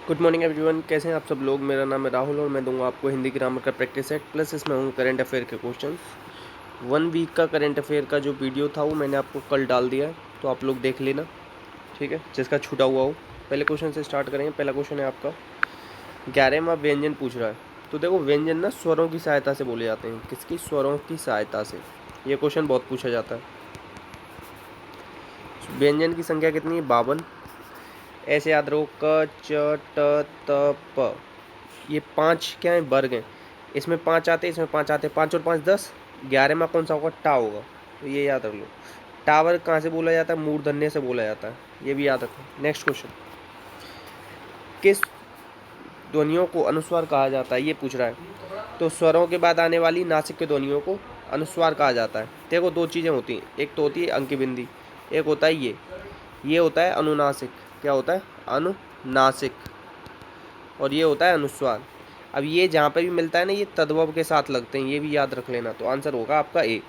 Good morning everyone, कैसे हैं आप सब लोग। मेरा नाम है राहुल और मैं दूंगा आपको हिंदी ग्रामर का प्रैक्टिस सेट प्लस इसमें होंगे करंट अफेयर के क्वेश्चन। 1 वीक का करंट अफेयर का जो वीडियो था वो मैंने आपको कल डाल दिया है, तो आप लोग देख लेना, ठीक है, जिसका छूटा हुआ हो। पहले क्वेश्चन से स्टार्ट करेंगे। पहला क्वेश्चन है आपका 11वां व्यंजन पूछ रहा है। तो देखो, व्यंजन ना स्वरों की सहायता से बोले जाते हैं। किसकी? स्वरों की सहायता से। ये क्वेश्चन बहुत पूछा जाता है। व्यंजन की संख्या कितनी है? 52। ऐसे याद रखो, क च ट त प, ये 5 क्या है? वर्ग हैं। इसमें 5 आते हैं, इसमें 5 आते हैं। 5 और 5 10। 11 में कौन सा होगा? टा होगा। तो ये याद रख लो। टा वर्ग कहाँ से बोला जाता है? मूर्धन्य से बोला जाता है। ये भी याद रखो। नेक्स्ट क्वेश्चन, किस ध्वनियों को अनुस्वार कहा जाता है? ये पूछ रहा है। तो स्वरों के बाद आने वाली नासिक के ध्वनियों को अनुस्वार कहा जाता है। देखो, दो चीज़ें होती हैं। एक तो होती है अंकी बिंदी, एक होता है ये होता है अनुनासिक। क्या होता है? अनुनासिक। और ये होता है अनुस्वार। अब ये जहाँ पे भी मिलता है ना, ये तद्भव के साथ लगते हैं, ये भी याद रख लेना। तो आंसर होगा आपका ए।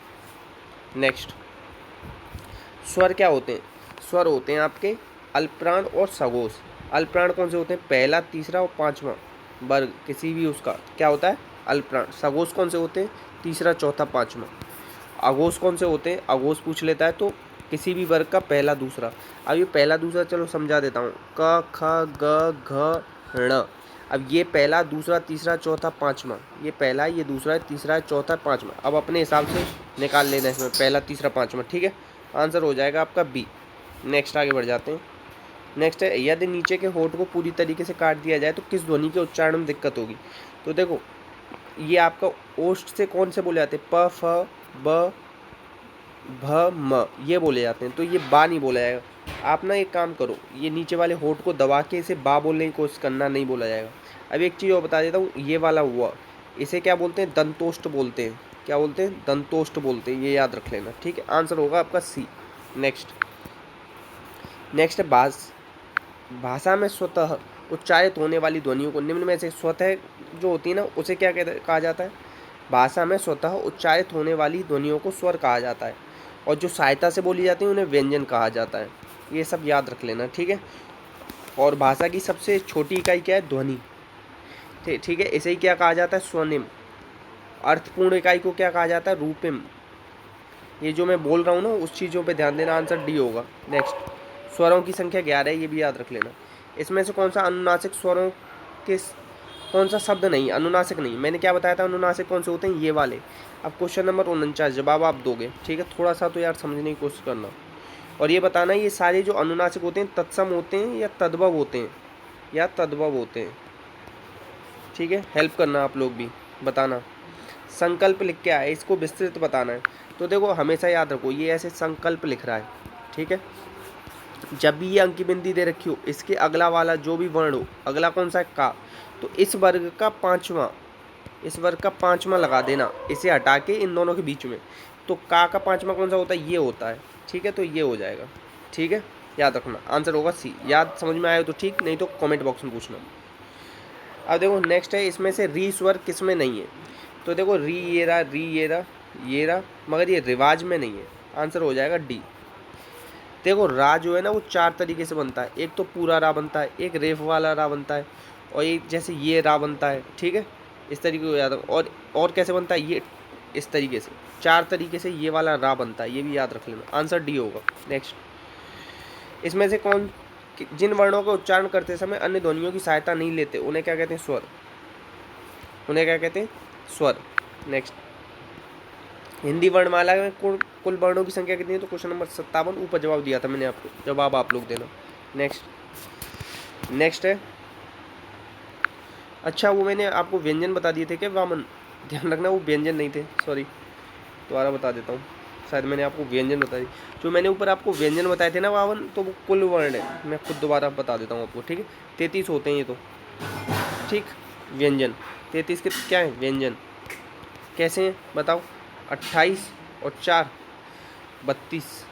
नेक्स्ट, स्वर क्या होते हैं? स्वर होते हैं आपके अल्पप्राण और सघोष। अल्पप्राण कौन से होते हैं? पहला, तीसरा और पांचवा वर्ग किसी भी उसका क्या होता है? अल्पप्राण। सघोष कौन से होते हैं? तीसरा, चौथा, पांचवा। अघोष कौन से होते हैं? अघोष पूछ लेता है तो किसी भी वर्ग का पहला, दूसरा। अब ये पहला दूसरा चलो समझा देता हूँ। क ख ग घ ण। अब ये पहला, दूसरा, तीसरा, चौथा, पांचवा। ये पहला है, ये दूसरा है, तीसरा है, चौथा, पांचवा। अब अपने हिसाब से निकाल लेना इसमें पहला, तीसरा, पांचवा, ठीक है। आंसर हो जाएगा आपका बी। नेक्स्ट आगे बढ़ जाते हैं। नेक्स्ट है, यदि नीचे के होठ को पूरी तरीके से काट दिया जाए तो किस ध्वनि के उच्चारण में दिक्कत होगी? तो देखो, ये आपका ओष्ठ से कौन से बोले जाते हैं? प फ ब भ म, ये बोले जाते हैं। तो ये बा नहीं बोला जाएगा। आप ना एक काम करो, ये नीचे वाले होठ को दबा के इसे बा बोलने की कोशिश करना, नहीं बोला जाएगा। अब एक चीज़ और बता देता हूँ, ये वाला हुआ, इसे क्या बोलते हैं? दंतोष्ठ बोलते हैं। क्या बोलते हैं? दंतोष्ठ बोलते हैं। ये याद रख लेना, ठीक है। आंसर होगा आपका सी। नेक्स्ट, नेक्स्ट है भाषा में स्वतः उच्चारित होने वाली ध्वनियों को निम्न में से स्वतः जो होती है ना, उसे क्या कहा जाता है? भाषा में स्वतः उच्चारित होने वाली ध्वनियों को स्वर कहा जाता है, और जो सहायता से बोली जाती है उन्हें व्यंजन कहा जाता है। ये सब याद रख लेना, ठीक है। और भाषा की सबसे छोटी इकाई क्या है? ध्वनि। ठीक है, इसे ही क्या कहा जाता है? स्वनिम। अर्थपूर्ण इकाई को क्या कहा जाता है? रूपिम। ये जो मैं बोल रहा हूँ ना, उस चीज़ों पे ध्यान देना। आंसर डी होगा। नेक्स्ट, स्वरों की संख्या 11 है, ये भी याद रख लेना। इसमें से कौन सा अनुनासिक स्वरों के कौन सा शब्द नहीं? अनुनासिक नहीं। मैंने क्या बताया था? अनुनासिक कौन से होते हैं? ये वाले। अब क्वेश्चन नंबर 49 जवाब आप दोगे, ठीक है। थोड़ा सा तो यार समझने की कोशिश करना, और ये बताना ये सारे जो अनुनासिक होते हैं तत्सम होते हैं या तद्भव होते हैं, या तद्भव होते हैं, ठीक है। हेल्प करना आप लोग भी, बताना। संकल्प लिख के आए, इसको विस्तृत बताना है। तो देखो, हमेशा याद रखो, ये ऐसे संकल्प लिख रहा है, ठीक है। जब भी ये अंकी बिंदी दे रखी हो, इसके अगला वाला जो भी वर्ण हो, अगला कौन सा है? का। तो इस वर्ग का पांचवा लगा देना, इसे हटा के इन दोनों के बीच में। तो का पांचवा कौन सा होता है? ये होता है, ठीक है। तो ये हो जाएगा, ठीक है। याद रखना, आंसर होगा सी। याद समझ में आया तो ठीक, नहीं तो कमेंट बॉक्स में पूछना। अब देखो, नेक्स्ट है, इसमें से री स्वर किस में नहीं है? तो देखो, री ये रहा, री ये रहा, मगर ये रिवाज में नहीं है। आंसर हो जाएगा डी। देखो, रा जो है ना, वो 4 तरीके से बनता है। एक तो पूरा रा बनता है, एक रेफ वाला रा बनता है, और एक जैसे ये रा बनता है, ठीक है। इस तरीके को याद रखो। और कैसे बनता है? ये इस तरीके से, 4 तरीके से ये वाला रा बनता है। ये भी याद रख लेना, आंसर डी होगा। नेक्स्ट, इसमें से जिन वर्णों का उच्चारण करते समय अन्य ध्वनियों की सहायता नहीं लेते, उन्हें क्या कहते हैं? स्वर। उन्हें क्या कहते हैं? स्वर। नेक्स्ट, हिंदी वर्णमाला में कुल वर्णों की संख्या कितनी है? तो क्वेश्चन नंबर 57 ऊपर जवाब दिया था मैंने आपको, जवाब आप लोग देना। नेक्स्ट है, अच्छा वो मैंने आपको व्यंजन बता दिए थे क्या वामन? ध्यान रखना, वो व्यंजन नहीं थे, सॉरी। दोबारा बता देता हूँ, शायद मैंने आपको व्यंजन बता दी। जो मैंने ऊपर आपको व्यंजन बताए थे ना वामन, तो वो कुल वर्ण है। मैं खुद दोबारा बता देता हूँ आपको, ठीक है। 33 होते हैं ये तो, ठीक। व्यंजन 33 के क्या है? व्यंजन। कैसे हैं बताओ? 28 और 4 32,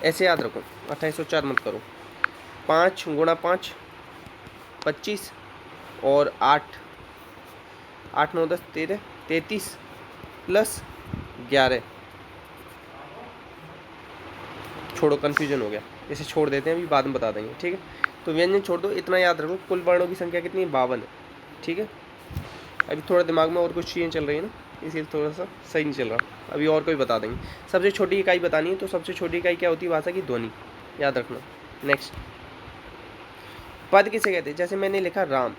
ऐसे याद रखो। 28 और 4 मत करो। 5 गुणा 5 25, और 8 8 9 10 13 33 प्लस 11। छोड़ो, कन्फ्यूजन हो गया, इसे छोड़ देते हैं, अभी बाद में बता देंगे, ठीक है। तो व्यंजन छोड़ दो, इतना याद रखो कुल वर्णों की संख्या कितनी है, 52 है। ठीक है, अभी थोड़ा दिमाग में और कुछ चीज़ें चल रही है ना, इसीलिए थोड़ा सा सही नहीं चल रहा, अभी और कोई बता देंगे। सबसे छोटी इकाई बतानी है, तो सबसे छोटी इकाई क्या होती है, भाषा की ध्वनि, याद रखना। नेक्स्ट, पद किसे कहते हैं, जैसे मैंने लिखा राम,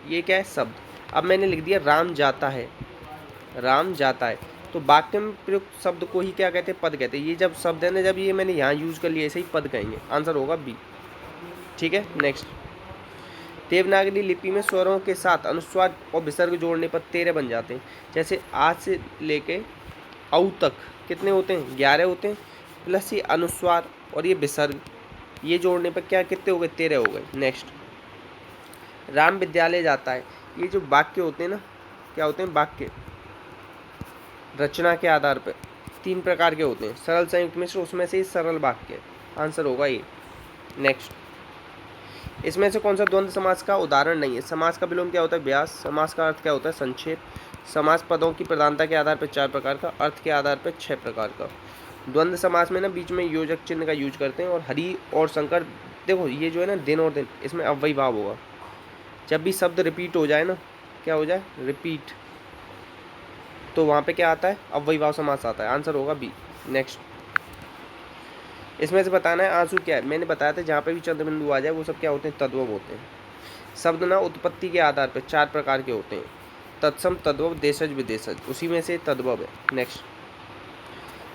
ये क्या है, शब्द। अब मैंने लिख दिया राम जाता है, राम जाता है, तो वाक्य में प्रयुक्त शब्द को ही क्या कहते हैं, पद कहते हैं। ये जब शब्द है ना, जब ये मैंने यहाँ यूज कर लिया, ऐसे ही पद कहेंगे, आंसर होगा बी। ठीक है, नेक्स्ट, देवनागरी लिपि में स्वरों के साथ अनुस्वार और विसर्ग जोड़ने पर 13 बन जाते हैं। जैसे आज से लेके औ तक कितने होते हैं, 11 होते हैं, प्लस ये अनुस्वार और ये विसर्ग, ये जोड़ने पर क्या कितने हो गए, 13 हो गए। नेक्स्ट, राम विद्यालय जाता है, ये जो वाक्य होते हैं ना, क्या होते हैं, वाक्य रचना के आधार पर 3 प्रकार के होते हैं, सरल, संयुक्त, मिश्र, उसमें से ही सरल वाक्य, आंसर होगा ये। नेक्स्ट, इसमें से कौन सा द्वंद्व समास का उदाहरण नहीं है। समास का विलोम क्या होता है, व्यास। समास का अर्थ क्या होता है, संक्षेप। समास पदों की प्रधानता के आधार पर 4 प्रकार का, अर्थ के आधार पर 6 प्रकार का। द्वंद्व समास में ना बीच में योजक चिन्ह का यूज करते हैं, और हरि और शंकर, देखो ये जो है ना दिन और दिन, इसमें अव्ययी भाव होगा। जब भी शब्द रिपीट हो जाए ना, क्या हो जाए, रिपीट, तो वहाँ पे क्या आता है, अव्ययी भाव समास आता है, आंसर होगा बी। नेक्स्ट, इसमें से बताना है आंसू क्या है। मैंने बताया था जहाँ पे भी चंद्र बिंदु आ जाए वो सब क्या होते हैं, तद्भव होते हैं। शब्द ना उत्पत्ति के आधार पर 4 प्रकार के होते हैं, तत्सम, तद्भव, देशज, विदेशज, उसी में से तद्भव है। नेक्स्ट,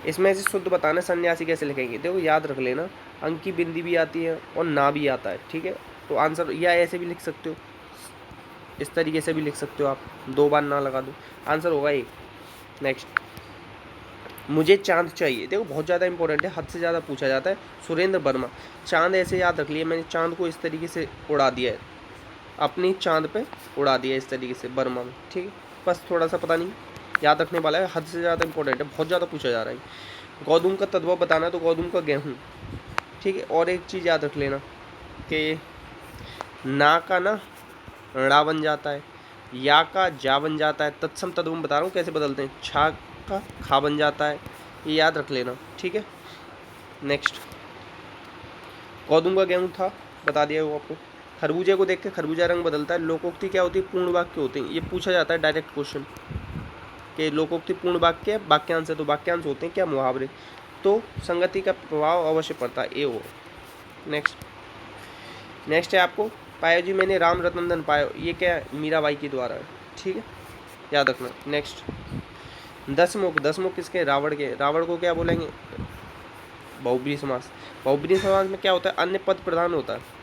इसमें से शुद्ध बताना सन्यासी कैसे लिखेंगे। देखो याद रख लेना, अंक की बिंदी भी आती है और ना भी आता है। ठीक है, तो आंसर या ऐसे भी लिख सकते हो, इस तरीके से भी लिख सकते हो आप, 2 बार ना लगा दो, आंसर होगा ये। नेक्स्ट, मुझे चांद चाहिए, देखो बहुत ज़्यादा इंपॉर्टेंट है, हद से ज़्यादा पूछा जाता है। सुरेंद्र वर्मा, चांद ऐसे याद रख लिया मैंने, चांद को इस तरीके से उड़ा दिया है, अपनी चांद पे उड़ा दिया इस तरीके से, वर्मा में। ठीक है, बस थोड़ा सा पता नहीं, याद रखने वाला है, हद से ज़्यादा इंपॉर्टेंट है, बहुत ज़्यादा पूछा जा रहा है। गौतम का तद्भव बताना है, तो गौतम का गेहूँ। ठीक है, और एक चीज़ याद रख लेना कि ना का ना ड़ा बन जाता है, या का जा बन जाता है, तत्सम तद्भव बता रहा हूँ कैसे बदलते हैं, छा का खा बन जाता है, ये याद रख लेना। ठीक है, नेक्स्ट, गौतम का गेहूँ था, बता दिया वो आपको। खरबूजे को देख के खरबूजा रंग बदलता है। लोकोक्ति क्या होती है, पूर्ण वाक्य होते हैं, ये पूछा जाता है डायरेक्ट क्वेश्चन कि लोकोक्ति पूर्ण वाक्य, वाक्यांश है, तो वाक्यांश होते हैं क्या, मुहावरे, तो संगति का प्रभाव अवश्य पड़ता है, ए हो। नेक्स्ट है आपको, पायो जी मैंने राम रतन पायो, ये क्या है, मीराबाई के द्वारा है। ठीक है, याद रखना। नेक्स्ट, दसमुख, दसमुख किसके, रावण के। रावण को क्या बोलेंगे, बहुब्रीहि समास। बहुब्रीहि समास में क्या होता है, अन्य पद प्रधान होता है।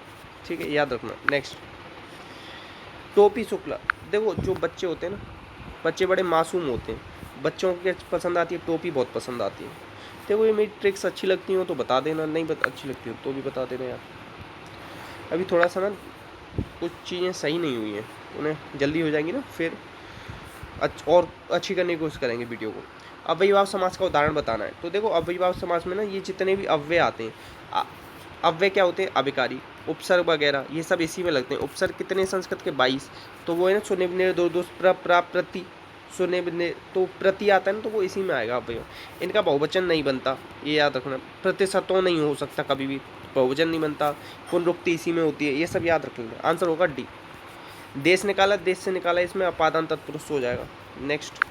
ठीक है, याद रखना। नेक्स्ट, टोपी शुक्ला, देखो जो बच्चे होते हैं ना, बच्चे बड़े मासूम होते हैं, बच्चों को क्या पसंद आती है, टोपी बहुत पसंद आती है। देखो ये मेरी ट्रिक्स अच्छी लगती हो तो बता देना, नहीं अच्छी लगती हो तो भी बता देना यार। अभी थोड़ा सा ना कुछ चीज़ें सही नहीं हुई हैं, उन्हें जल्दी हो जाएंगी ना, फिर और अच्छी करने की कोशिश करेंगे वीडियो को। अव्ययीभाव समास का उदाहरण बताना है, तो देखो अव्ययीभाव समास में ना ये जितने भी अव्यय आते हैं, अव्यय क्या होते हैं, अभिकारी, उपसर्ग वगैरह, ये सब इसी में लगते हैं। उपसर्ग कितने संस्कृत के, 22, तो वो है ना सुने बिने दो दोष प्रति, सुने बिने, तो प्रति आता है ना, तो वो इसी में आएगा अव्यय। इनका बहुवचन नहीं बनता, ये याद रखना। प्रतिशतों नहीं हो सकता कभी भी, बहुवचन नहीं बनता, पुनरुक्ति इसी में होती है, ये सब याद रख लेना, आंसर होगा डी। देश निकाला, देश से निकाला, इसमें अपादान तत्पुरुष हो जाएगा। नेक्स्ट,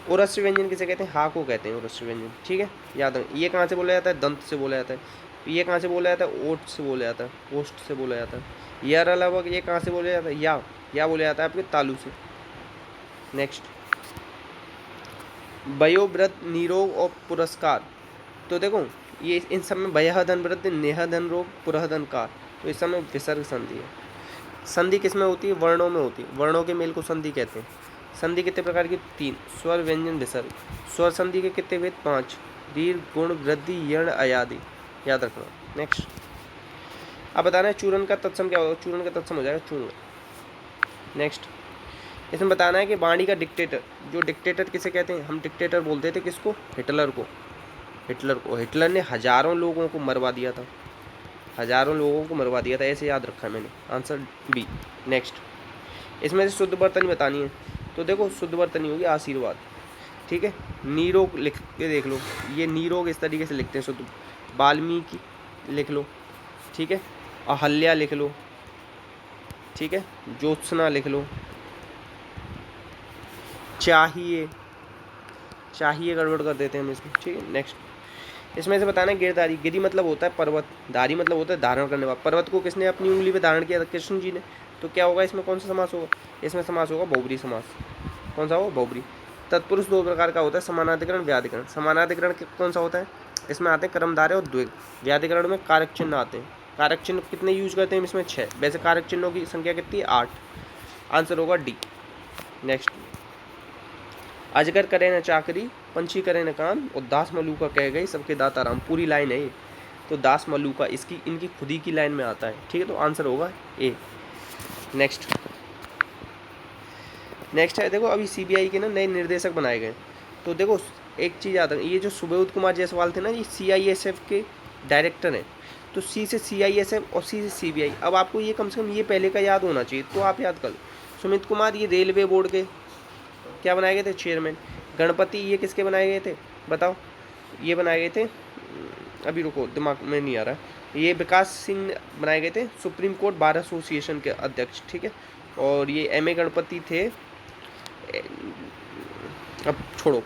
उरस्व व्यंजन किसे कहते हैं, हा को कहते हैं उरस्व व्यंजन। ठीक है, याद रखें। ये कहाँ से बोला जाता है, दंत से बोला जाता है। ये कहाँ से बोला जाता है, ओठ से बोला जाता है, ओष्ठ से बोला जाता है। यार अलावा ये कहाँ से बोला जाता है, या बोला जाता है आपके तालु से। नेक्स्ट, वयोवृद्ध, निरोग और पुरस्कार, तो देखो ये इन सब में वयः धन वृद्ध, नेह धन रोग, पुरः धन कार, तो इस समय विसर्ग संधि है। संधि किसमें होती है, वर्णों में होती है, वर्णों के मेल को संधि कहते हैं। संधि कितने प्रकार की, 3, स्वर, व्यंजन, विसर्ग। स्वर संधि के कितने भेद, 5, दीर्घ, गुण, वृद्धि, यण, अयादि, याद रखना। नेक्स्ट, अब बताना है चूर्ण का तत्सम क्या होगा, चूर्ण का तत्सम हो जाएगा चूर्ण। नेक्स्ट, इसमें बताना है कि वाणी का डिक्टेटर, जो डिक्टेटर किसे कहते हैं, हम डिक्टेटर बोलते थे किसको, हिटलर को। हिटलर ने हजारों लोगों को मरवा दिया था, हजारों लोगों को मरवा दिया था, ऐसे याद रखा है मैंने, आंसर बी। नेक्स्ट, इसमें से शुद्ध वर्तनी बतानी है, तो देखो शुद्ध वर्तनी होगी आशीर्वाद। ठीक है, नीरोग लिख के देख लो, ये नीरोग इस तरीके से लिखते हैं शुद्ध, वाल्मीकि लिख लो। ठीक है, अहल्या लिख लो, ठीक है, ज्योत्सना लिख लो, चाहिए, चाहिए गड़बड़ कर देते हैं हम इसमें, ठीक है। नेक्स्ट, इसमें से बताना है गिरधारी। गिरी मतलब होता है पर्वत, धारी मतलब होता है धारण करने वाला। पर्वत को किसने अपनी उंगली पे धारण किया था? कृष्ण जी ने। तो क्या होगा इसमें, कौन सा समास होगा? इसमें समास होगा बहुब्री समास। कौन सा होगा? बहुब्री। तत्पुरुष दो प्रकार का होता है, समानाधिकरण, व्याधिकरण। समानाधिकरण कौन सा होता है? इसमें आते हैं कर्मधारय और द्विग। व्याधिकरण में कारक चिन्ह आते हैं। कारक चिन्ह कितने यूज करते हैं इसमें? 6। वैसे कारक चिन्हों की संख्या कितनी है? 8। आंसर होगा डी। नेक्स्ट, अजगर करे न चाकरी, पंछी करे न काम, और दास मलूका कह गई सबके दाता राम। पूरी लाइन है ये। तो दास मलूका इसकी इनकी खुद ही की लाइन में आता है, ठीक है। तो आंसर होगा ए। नेक्स्ट, नेक्स्ट है देखो, अभी सीबीआई के ना नए निर्देशक बनाए गए। तो देखो एक चीज़ याद रखना, ये जो सुबोध कुमार जायसवाल थे ना, ये सीआईएसएफ के डायरेक्टर हैं। तो सी से सीआईएसएफ और सी से सीबीआई। अब आपको ये कम से कम ये पहले का याद होना चाहिए, तो आप याद कर लो। सुमित कुमार ये रेलवे बोर्ड के क्या बनाए गए थे? चेयरमैन। गणपति ये किसके बनाए गए थे? बताओ। ये बनाए गए थे, अभी रुको दिमाग में नहीं आ रहा है। ये विकास सिंह बनाए गए थे सुप्रीम कोर्ट बार एसोसिएशन के अध्यक्ष, ठीक है। और ये एम.ए. गणपति थे, अब छोड़ो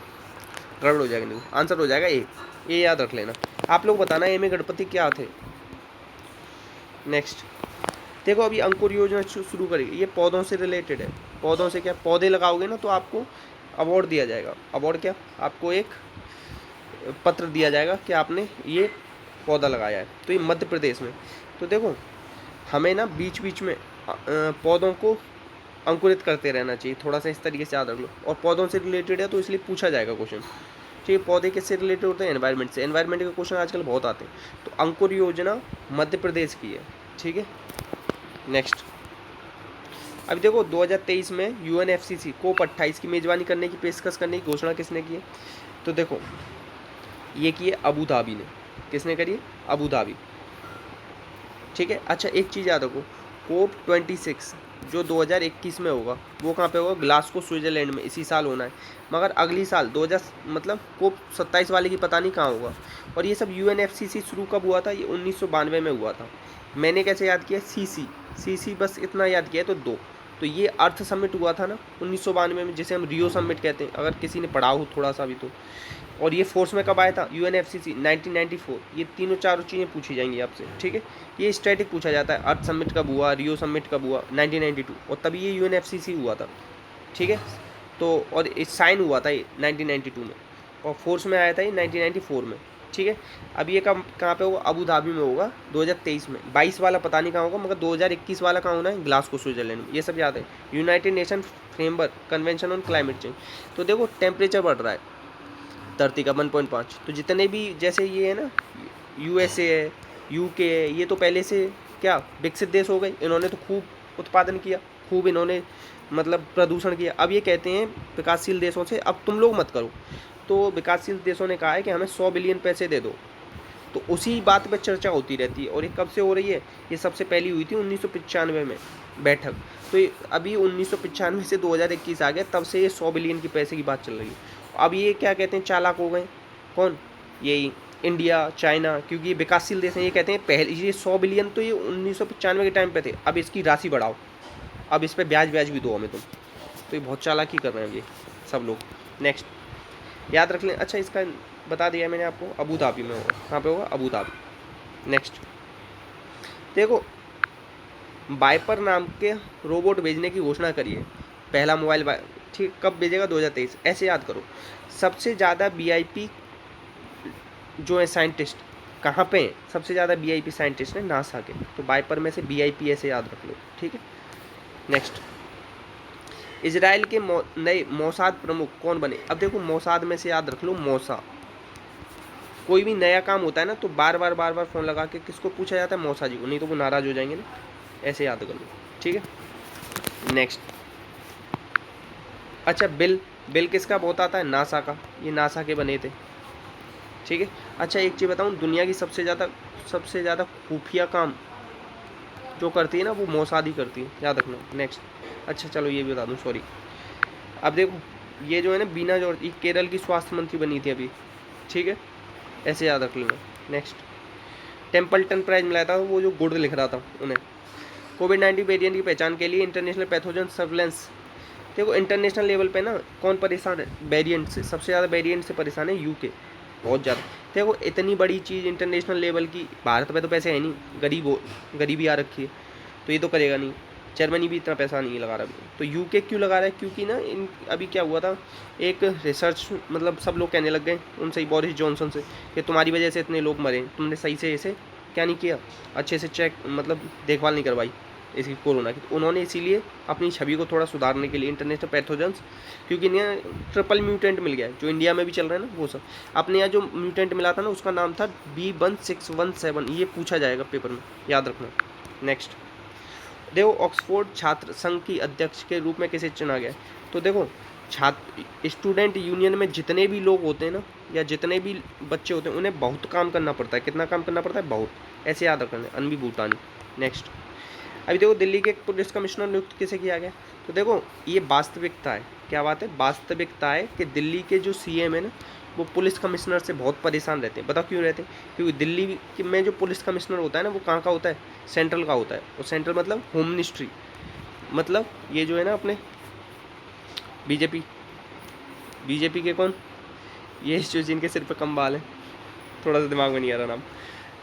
गड़बड़ हो जाएगा, नहीं आंसर हो जाएगा ए। ये याद रख लेना। आप लोग बताना एम.ए. गणपति क्या थे। नेक्स्ट, देखो अभी अंकुर योजना शुरू करेगी, ये पौधों से रिलेटेड है। पौधों से क्या, पौधे लगाओगे ना तो आपको अवार्ड दिया जाएगा। अवार्ड क्या, आपको एक पत्र दिया जाएगा कि आपने ये पौधा लगाया है। तो ये मध्य प्रदेश में। तो देखो हमें ना बीच बीच में पौधों को अंकुरित करते रहना चाहिए, थोड़ा सा इस तरीके से याद रख लो। और पौधों से रिलेटेड है तो इसलिए पूछा जाएगा क्वेश्चन, ठीक है। पौधे किससे रिलेटेड होते हैं? एनवायरनमेंट से। एनवायरनमेंट के क्वेश्चन आजकल बहुत आते हैं। तो अंकुर योजना मध्य प्रदेश की है, ठीक है। नेक्स्ट, अभी देखो 2023 में यूएनएफसीसी कोप 28 की मेज़बानी करने की पेशकश करने की घोषणा किसने की है? तो देखो ये की है अबू धाबी ने। किसने करी है? अबू धाबी, ठीक है। अच्छा एक चीज़ याद रखो, कोप 26 जो 2021 में होगा वो कहाँ पे होगा? ग्लासगो स्विट्जरलैंड में, इसी साल होना है। मगर अगली साल 2000 मतलब कोप 27 वाले की पता नहीं कहाँ होगा। और ये सब यूएनएफसीसी शुरू कब हुआ था? ये 1992 में हुआ था। मैंने कैसे याद किया? सीसी बस इतना याद किया, तो 2। तो ये अर्थ समिट हुआ था ना 1992 में, जिसे हम रियो समिट कहते हैं, अगर किसी ने पढ़ा हो थोड़ा सा भी तो। और ये फोर्स में कब आया था? यूएनएफसीसी 1994। ये तीनों चारों चीज़ें पूछी जाएंगी आपसे, ठीक है। ये स्टैटिक पूछा जाता है, अर्थ समिट कब हुआ, रियो समिट कब हुआ? 1992, और तभी ये यूएनएफसीसी हुआ था, ठीक है। तो और साइन हुआ था ये 1992 में, और फोर्स में आया था ये 1994 में, ठीक है। अब ये कहाँ पे होगा? अबू धाबी में होगा 2023 में। 22 वाला पता नहीं कहाँ होगा, मगर 2021 वाला कहाँ होना है? ग्लासगो स्विट्जरलैंड में। ये सब याद है। United nation framework convention on climate change. तो देखो टेम्परेचर बढ़ रहा है धरती का 1.5। तो जितने भी जैसे ये है ना, यूएसए है, यूके है, ये तो पहले से क्या विकसित देश हो गए। इन्होंने तो खूब उत्पादन किया, खूब इन्होंने मतलब प्रदूषण किया। अब ये कहते हैं विकासशील देशों से अब तुम लोग मत करो। तो विकासशील देशों ने कहा है कि हमें 100 बिलियन पैसे दे दो। तो उसी बात पर चर्चा होती रहती है। और ये कब से हो रही है? ये सबसे पहली हुई थी 1995 में बैठक। तो ये अभी 1995 से 2021 आ गया, तब से ये 100 बिलियन की पैसे की बात चल रही है। अब ये क्या कहते हैं, चालाक हो गए। कौन? यही इंडिया, चाइना, क्योंकि ये विकासशील देश हैं। ये कहते हैं पहले ये 100 बिलियन तो ये 1995 के टाइम पे थे, अब इसकी राशि बढ़ाओ, अब इस पर ब्याज भी दो हमें तुम। तो ये बहुत चालाकी कर रहे हैं ये सब लोग। नेक्स्ट, याद रख लें। अच्छा इसका बता दिया मैंने आपको, अबू धाबी में होगा। कहाँ पे होगा? Abu Dhabi. नेक्स्ट, देखो वाइपर नाम के रोबोट भेजने की घोषणा करिए। पहला मोबाइल ठीक कब भेजेगा? 2023। ऐसे याद करो। सबसे ज़्यादा वीआईपी जो है साइंटिस्ट कहाँ पे हैं? सबसे ज़्यादा वीआईपी साइंटिस्ट हैं नासा के। तो वाइपर में से वीआईपी ऐसे याद रख लो, ठीक है। नेक्स्ट, इजराइल के नए मोसाद प्रमुख कौन बने? अब देखो मोसाद में से याद रख लो मौसा। कोई भी नया काम होता है ना तो बार बार फ़ोन लगा के किसको पूछा जाता है? मौसा जी को, नहीं तो वो नाराज़ हो जाएंगे ना। ऐसे याद कर लो, ठीक है। नेक्स्ट, अच्छा बिल किसका बहुत आता है? नासा का। ये नासा के बने थे, ठीक है। अच्छा एक चीज़ बताऊँ, दुनिया की सबसे ज़्यादा खुफिया काम जो करती है ना वो मोसाद ही करती है, याद रखना। नेक्स्ट, अच्छा चलो ये भी बता दूँ, सॉरी। अब देखो ये जो है ना बीना जॉर्ज, ये केरल की स्वास्थ्य मंत्री बनी थी अभी, ठीक है। ऐसे याद रख लेना। नेक्स्ट, टेम्पल्टन प्राइज मिला था वो जो गुड लिख रहा था उन्हें। कोविड-19 वेरिएंट की पहचान के लिए इंटरनेशनल पैथोजन सर्विलेंस। देखो इंटरनेशनल लेवल पे ना कौन परेशान है वेरिएंट से, सबसे ज़्यादा वेरिएंट से परेशान है यूके, बहुत ज़्यादा। देखो इतनी बड़ी चीज़ इंटरनेशनल लेवल की, भारत में तो पैसे है नहीं, गरीबी आ रखी है, तो ये तो करेगा नहीं। जर्मनी भी इतना पैसा नहीं लगा रहा अभी, तो यूके क्यों लगा रहा है, क्योंकि ना इन अभी क्या हुआ था, एक रिसर्च मतलब सब लोग कहने लग गए उनसे ही, बोरिस जॉनसन से, कि तुम्हारी वजह से इतने लोग मरे, तुमने सही से इसे क्या नहीं किया, अच्छे से चेक मतलब देखभाल नहीं करवाई इसकी कोरोना की। तो उन्होंने इसीलिए अपनी छवि को थोड़ा सुधारने के लिए इंटरनेशनल पैथोजेंस, क्योंकि यहाँ ट्रिपल म्यूटेंट मिल गया है जो इंडिया में भी चल रहा है ना, वो सब। अपने यहाँ जो म्यूटेंट मिला था ना उसका नाम था B1617, ये पूछा जाएगा पेपर में, याद रखना। नेक्स्ट देखो ऑक्सफोर्ड छात्र संघ की अध्यक्ष के रूप में किसे चुना गया। तो देखो छात्र स्टूडेंट यूनियन में जितने भी लोग होते हैं ना, या जितने भी बच्चे होते हैं, उन्हें बहुत काम करना पड़ता है। कितना काम करना पड़ता है, बहुत, ऐसे याद रखना है, अनबी भूटानी। नेक्स्ट अभी देखो दिल्ली के पुलिस कमिश्नर नियुक्त किसे किया गया। तो देखो ये वास्तविकता है, क्या बात है, वास्तविकता है कि दिल्ली के जो CM है ना, वो पुलिस कमिश्नर से बहुत परेशान रहते हैं। बताओ क्यों रहते हैं, क्योंकि दिल्ली में जो पुलिस कमिश्नर होता है ना, वो कहाँ का होता है, सेंट्रल का होता है। और सेंट्रल मतलब होम मिनिस्ट्री, मतलब ये जो है ना अपने बीजेपी के कौन, ये जो जिनके सिर पे कम बाल है, थोड़ा सा दिमाग में नहीं आ रहा नाम,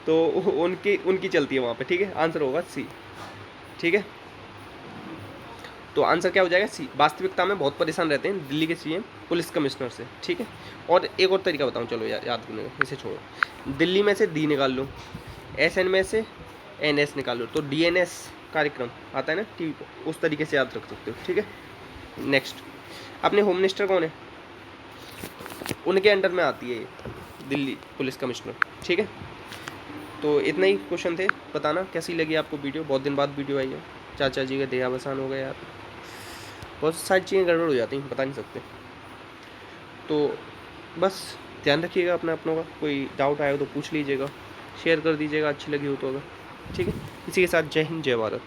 तो उनकी चलती है वहाँ पे, ठीक है। आंसर होगा C, ठीक है। तो आंसर क्या हो जाएगा C। वास्तविकता में बहुत परेशान रहते हैं दिल्ली के CM पुलिस कमिश्नर से, ठीक है। और एक और तरीका बताऊँ, चलो याद करने का, इसे छोड़ो। दिल्ली में से D निकाल लो, SN में से NS निकाल लो, तो DNS कार्यक्रम आता है ना TV पर, उस तरीके से याद रख सकते हो, ठीक है। नेक्स्ट अपने होम मिनिस्टर कौन है, उनके अंडर में आती है ये दिल्ली पुलिस कमिश्नर, ठीक है। तो इतना ही क्वेश्चन थे, बताना कैसी लगी आपको वीडियो। बहुत दिन बाद वीडियो आई है, चाचा जी का देहावसान हो गया यार, बहुत सारी चीज़ें गड़बड़ हो जाती हैं, बता नहीं सकते। तो बस ध्यान रखिएगा अपना अपनों का, कोई डाउट आया हो तो पूछ लीजिएगा, शेयर कर दीजिएगा अच्छी लगी हो तो अगर, ठीक है। इसी के साथ जय हिंद जय भारत।